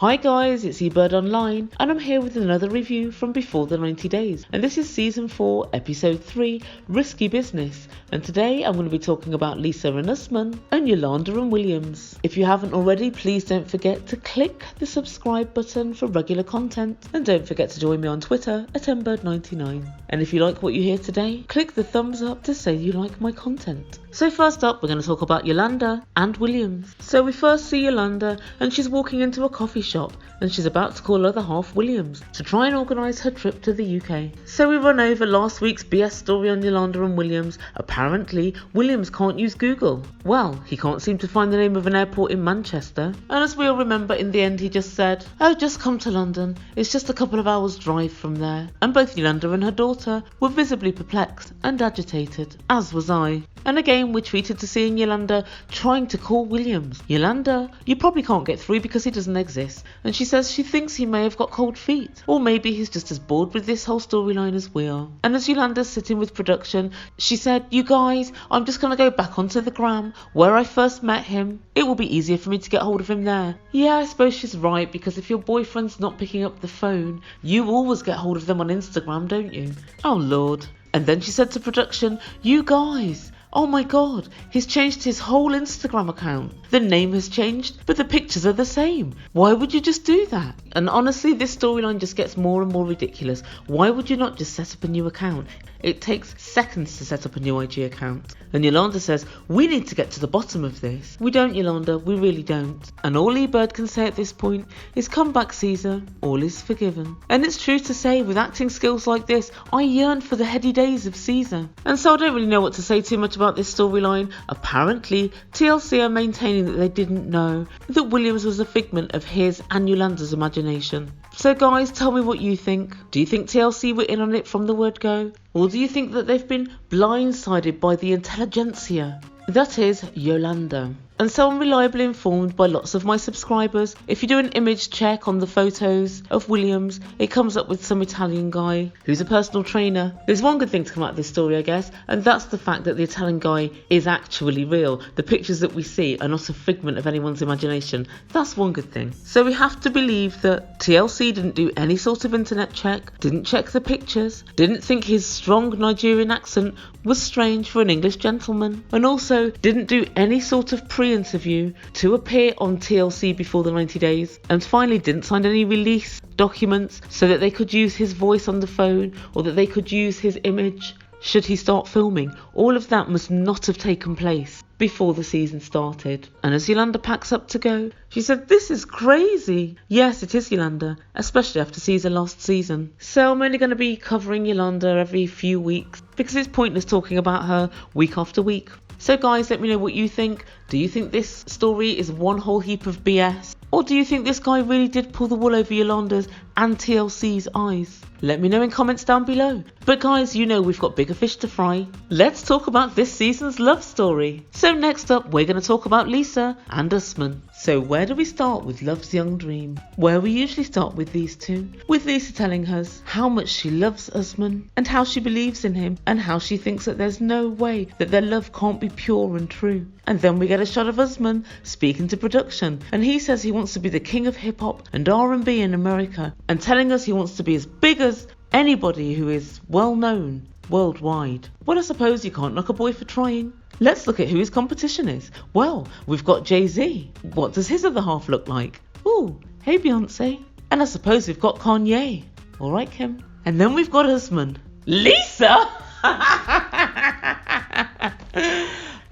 Hi guys, it's Ebird Online and I'm here with another review from Before the 90 Days, and this is Season 4, Episode 3, Risky Business, and today I'm going to be talking about Lisa and Usman and Yolanda and Williams. If you haven't already, please don't forget to click the subscribe button for regular content, and don't forget to join me on Twitter at Ebird99. And if you like what you hear today, click the thumbs up to say you like my content. So first up, we're going to talk about Yolanda and Williams. So we first see Yolanda and she's walking into a coffee shop and she's about to call other half Williams to try and organise her trip to the UK. So we run over last week's BS story on Yolanda and Williams. Apparently, Williams can't use Google. Well, he can't seem to find the name of an airport in Manchester. And as we all remember, in the end he just said, "Oh, just come to London. It's just a couple of hours drive from there." And both Yolanda and her daughter were visibly perplexed and agitated, as was I. And again, we're treated to seeing Yolanda trying to call Williams. "Yolanda, you probably can't get through because he doesn't exist." And she says she thinks he may have got cold feet. Or maybe he's just as bored with this whole storyline as we are. And as Yolanda's sitting with production, she said, "You guys, I'm just going to go back onto the gram where I first met him. It will be easier for me to get hold of him there." Yeah, I suppose she's right, because if your boyfriend's not picking up the phone, you always get hold of them on Instagram, don't you? Oh Lord. And then she said to production, "You guys, oh my god, he's changed his whole Instagram account. The name has changed, but the pictures are the same. Why would you just do that?" And honestly, this storyline just gets more and more ridiculous. Why would you not just set up a new account? It takes seconds to set up a new IG account. And Yolanda says, "We need to get to the bottom of this." We don't, Yolanda, we really don't. And all Ebird can say at this point is, "Come back, Caesar, all is forgiven." And it's true to say, with acting skills like this, I yearn for the heady days of Caesar. And so I don't really know what to say too much about this storyline. Apparently, TLC are maintaining that they didn't know that Williams was a figment of his and Yolanda's imagination. So guys, tell me what you think. Do you think TLC were in on it from the word go? Or do you think that they've been blindsided by the intelligentsia? That is, Yolanda. And so I'm reliably informed by lots of my subscribers. If you do an image check on the photos of Williams, it comes up with some Italian guy who's a personal trainer. There's one good thing to come out of this story, I guess, and that's the fact that the Italian guy is actually real. The pictures that we see are not a figment of anyone's imagination. That's one good thing. So we have to believe that TLC didn't do any sort of internet check, didn't check the pictures, didn't think his strong Nigerian accent was strange for an English gentleman, and also didn't do any sort of pre-interview to appear on TLC before the 90 days, and finally didn't sign any release documents so that they could use his voice on the phone or that they could use his image should he start filming. All of that must not have taken place before the season started. And as Yolanda packs up to go, she said, "This is crazy." Yes, it is, Yolanda, especially after Caesar last season. So I'm only going to be covering Yolanda every few weeks because it's pointless talking about her week after week. So guys, let me know what you think. Do you think this story is one whole heap of BS? Or do you think this guy really did pull the wool over Yolanda's and TLC's eyes? Let me know in comments down below. But guys, you know we've got bigger fish to fry. Let's talk about this season's love story. So next up, we're going to talk about Lisa and Usman. So where do we start with Love's Young Dream? Where we usually start with these two. With Lisa telling us how much she loves Usman and how she believes in him and how she thinks that there's no way that their love can't be pure and true. And then we get a shot of Usman speaking to production, and he says he wants to be the king of hip hop and R&B in America, and telling us he wants to be as big as anybody who is well known worldwide. Well, I suppose you can't knock a boy for trying. Let's look at who his competition is. Well, we've got Jay-Z. What does his other half look like? Ooh, hey Fiance. And I suppose we've got Kanye. Alright, Kim. And then we've got Usman. Lisa!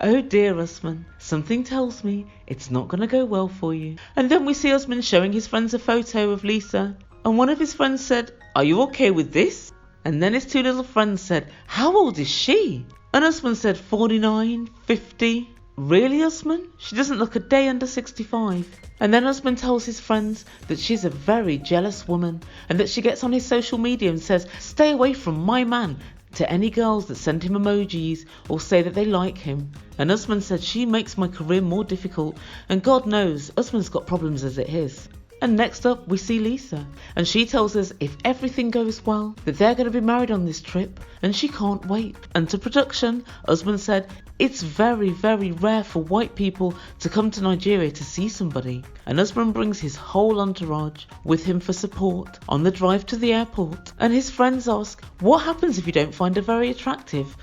Oh dear, Usman, something tells me it's not going to go well for you. And then we see Usman showing his friends a photo of Lisa, and one of his friends said, "Are you okay with this?" And then his two little friends said, "How old is she?" And Usman said, 49, 50. Really, Usman? She doesn't look a day under 65. And then Usman tells his friends that she's a very jealous woman, and that she gets on his social media and says, "Stay away from my man," to any girls that send him emojis or say that they like him. And Usman said, "She makes my career more difficult," and God knows Usman's got problems as it is. And next up we see Lisa, and she tells us if everything goes well that they're going to be married on this trip, and she can't wait. And to production, Usman said, It's very, very rare for white people to come to Nigeria to see somebody. And Usman brings his whole entourage with him for support on the drive to the airport. And his friends ask, what happens if you don't find her very attractive?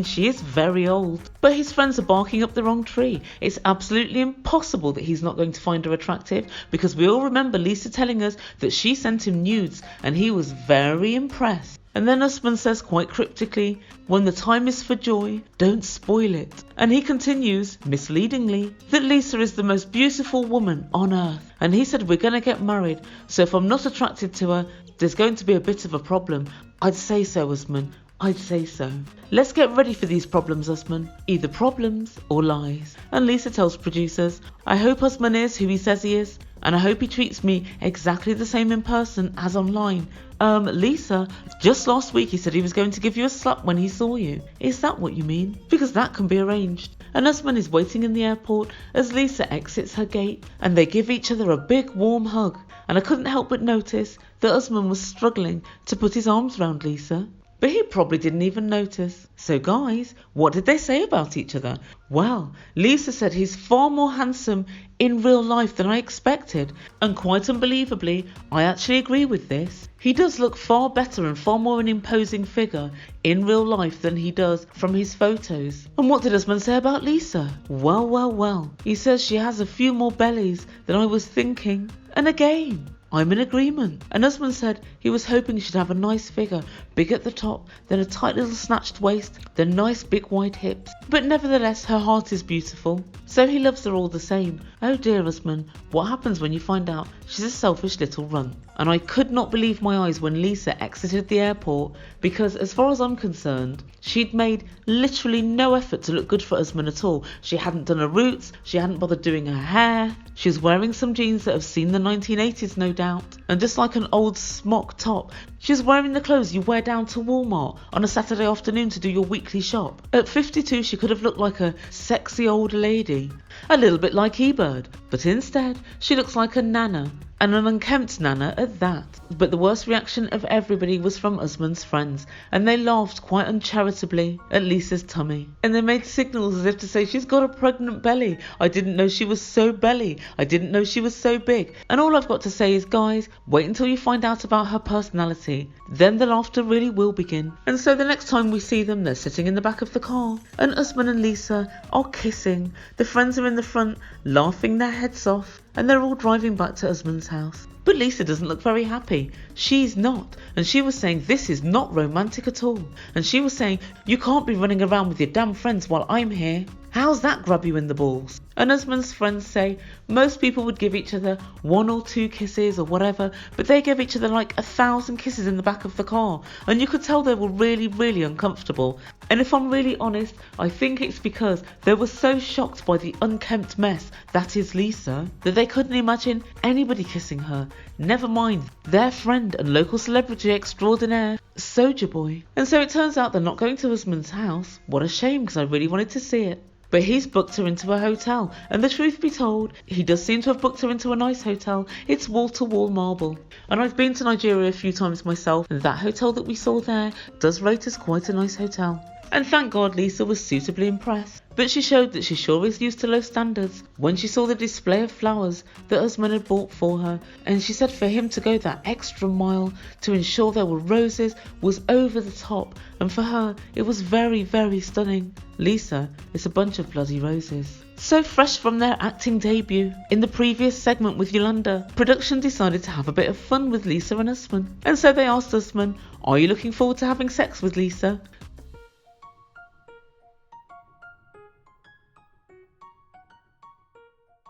She is very old. But his friends are barking up the wrong tree. It's absolutely impossible that he's not going to find her attractive, because we all remember Lisa telling us that she sent him nudes and he was very impressed. And then Usman says quite cryptically, when the time is for joy, don't spoil it. And he continues, misleadingly, that Lisa is the most beautiful woman on earth. And he said, we're going to get married, so if I'm not attracted to her, there's going to be a bit of a problem. I'd say so, Usman. I'd say so. Let's get ready for these problems, Usman. Either problems or lies. And Lisa tells producers, I hope Usman is who he says he is, and I hope he treats me exactly the same in person as online. Lisa, just last week he said he was going to give you a slap when he saw you. Is that what you mean? Because that can be arranged. And Usman is waiting in the airport as Lisa exits her gate, and they give each other a big warm hug. And I couldn't help but notice that Usman was struggling to put his arms around Lisa. But he probably didn't even notice. So guys, what did they say about each other? Well, Lisa said he's far more handsome in real life than I expected. And quite unbelievably, I actually agree with this. He does look far better and far more an imposing figure in real life than he does from his photos. And what did Usman say about Lisa? Well. He says she has a few more bellies than I was thinking. And again, I'm in agreement. And Usman said he was hoping she'd have a nice figure, big at the top, then a tight little snatched waist, then nice big wide hips. But nevertheless, her heart is beautiful. So he loves her all the same. Oh dear, Usman, what happens when you find out she's a selfish little runt? And I could not believe my eyes when Lisa exited the airport, because as far as I'm concerned, she'd made literally no effort to look good for Usman at all. She hadn't done her roots, she hadn't bothered doing her hair. She was wearing some jeans that have seen the 1980s, no doubt. And just like an old smock top, she was wearing the clothes you wear down to Walmart on a Saturday afternoon to do your weekly shop. At 52, she could have looked like a sexy old lady. A little bit like Ebird, but instead, she looks like a nana. And an unkempt nana at that. But the worst reaction of everybody was from Usman's friends, and they laughed quite uncharitably at Lisa's tummy. And they made signals as if to say, she's got a pregnant belly. I didn't know she was so belly. I didn't know she was so big. And all I've got to say is, guys, wait until you find out about her personality. Then the laughter really will begin. And so the next time we see them, they're sitting in the back of the car, and Usman and Lisa are kissing. The friends are in the front, laughing their heads off. And they're all driving back to Usman's house. But Lisa doesn't look very happy. She's not. And she was saying, this is not romantic at all. And she was saying, you can't be running around with your damn friends while I'm here. How's that grab you in the balls? And Usman's friends say most people would give each other 1 or 2 kisses or whatever, but they gave each other like 1,000 kisses in the back of the car. And you could tell they were really, really uncomfortable. And if I'm really honest, I think it's because they were so shocked by the unkempt mess that is Lisa, that they couldn't imagine anybody kissing her. Never mind their friend and local celebrity extraordinaire, Soulja Boy. And so it turns out they're not going to Usman's house. What a shame, because I really wanted to see it. But he's booked her into a hotel, and the truth be told, he does seem to have booked her into a nice hotel. It's wall-to-wall marble. And I've been to Nigeria a few times myself, and that hotel that we saw there does rate as quite a nice hotel. And thank God Lisa was suitably impressed. But she showed that she sure is used to low standards when she saw the display of flowers that Usman had bought for her, and she said for him to go that extra mile to ensure there were roses was over the top, and for her it was very, very stunning. Lisa is a bunch of bloody roses. So fresh from their acting debut in the previous segment with Yolanda, production decided to have a bit of fun with Lisa and Usman. And so they asked Usman, are you looking forward to having sex with Lisa?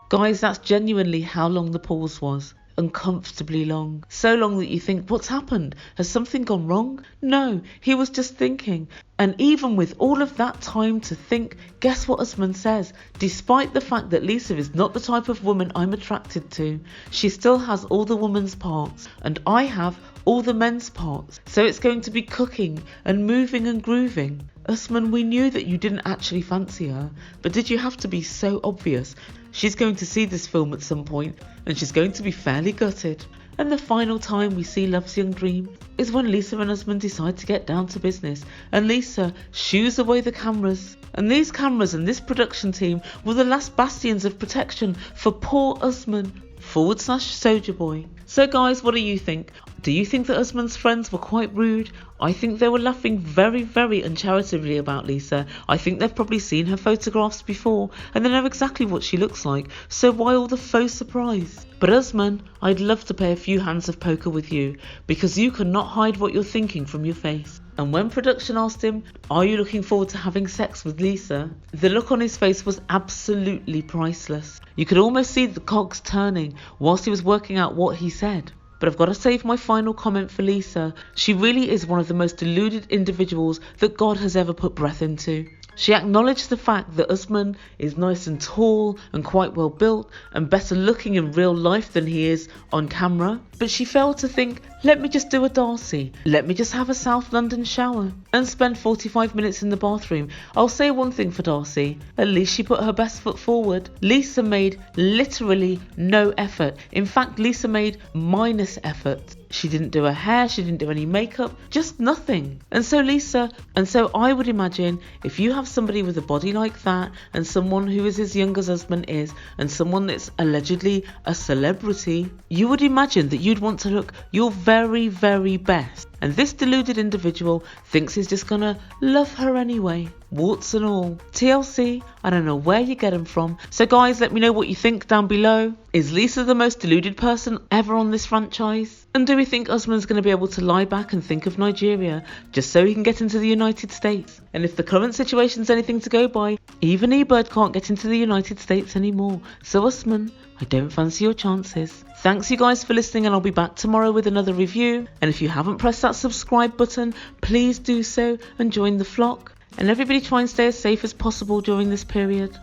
Guys, that's genuinely how long the pause was. Uncomfortably long. So long that you think, what's happened? Has something gone wrong? No, he was just thinking. And even with all of that time to think, guess what Usman says? Despite the fact that Lisa is not the type of woman I'm attracted to, she still has all the woman's parts, and I have all the men's parts. So it's going to be cooking and moving and grooving. Usman, we knew that you didn't actually fancy her, but did you have to be so obvious? She's going to see this film at some point, and she's going to be fairly gutted. And the final time we see Love's young dream is when Lisa and Usman decide to get down to business, and Lisa shoos away the cameras. And these cameras and this production team were the last bastions of protection for poor Usman / Soldier Boy. So guys, what do you think? Do you think that Usman's friends were quite rude? I think they were laughing very, very uncharitably about Lisa. I think they've probably seen her photographs before and they know exactly what she looks like, so why all the faux surprise? But Usman, I'd love to play a few hands of poker with you, because you cannot hide what you're thinking from your face. And when production asked him, are you looking forward to having sex with Lisa? The look on his face was absolutely priceless. You could almost see the cogs turning whilst he was working out what he said. But I've got to save my final comment for Lisa. She really is one of the most deluded individuals that God has ever put breath into. She acknowledged the fact that Usman is nice and tall and quite well built and better looking in real life than he is on camera. But she failed to think, let me just do a Darcey. Let me just have a South London shower and spend 45 minutes in the bathroom. I'll say one thing for Darcey. At least she put her best foot forward. Lisa made literally no effort. In fact, Lisa made minus effort. She didn't do her hair, she didn't do any makeup, just nothing. And so I would imagine if you have somebody with a body like that and someone who is as young as Usman is and someone that's allegedly a celebrity, you would imagine that you'd want to look your very, very best. And this deluded individual thinks he's just gonna love her anyway, warts and all. TLC, I don't know where you get them from. So guys, let me know what you think down below. Is Lisa the most deluded person ever on this franchise? And do we think Usman's going to be able to lie back and think of Nigeria just so he can get into the United States? And if the current situation's anything to go by, even Ebird can't get into the United States anymore. So Usman, I don't fancy your chances. Thanks you guys for listening, and I'll be back tomorrow with another review. And if you haven't pressed that subscribe button, please do so and join the flock. And everybody try and stay as safe as possible during this period.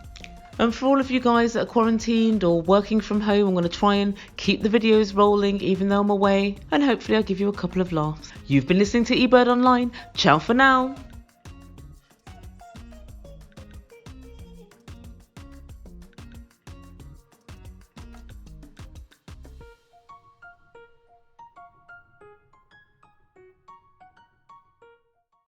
And for all of you guys that are quarantined or working from home, I'm going to try and keep the videos rolling even though I'm away, and hopefully I'll give you a couple of laughs. You've been listening to Ebird Online. Ciao for now.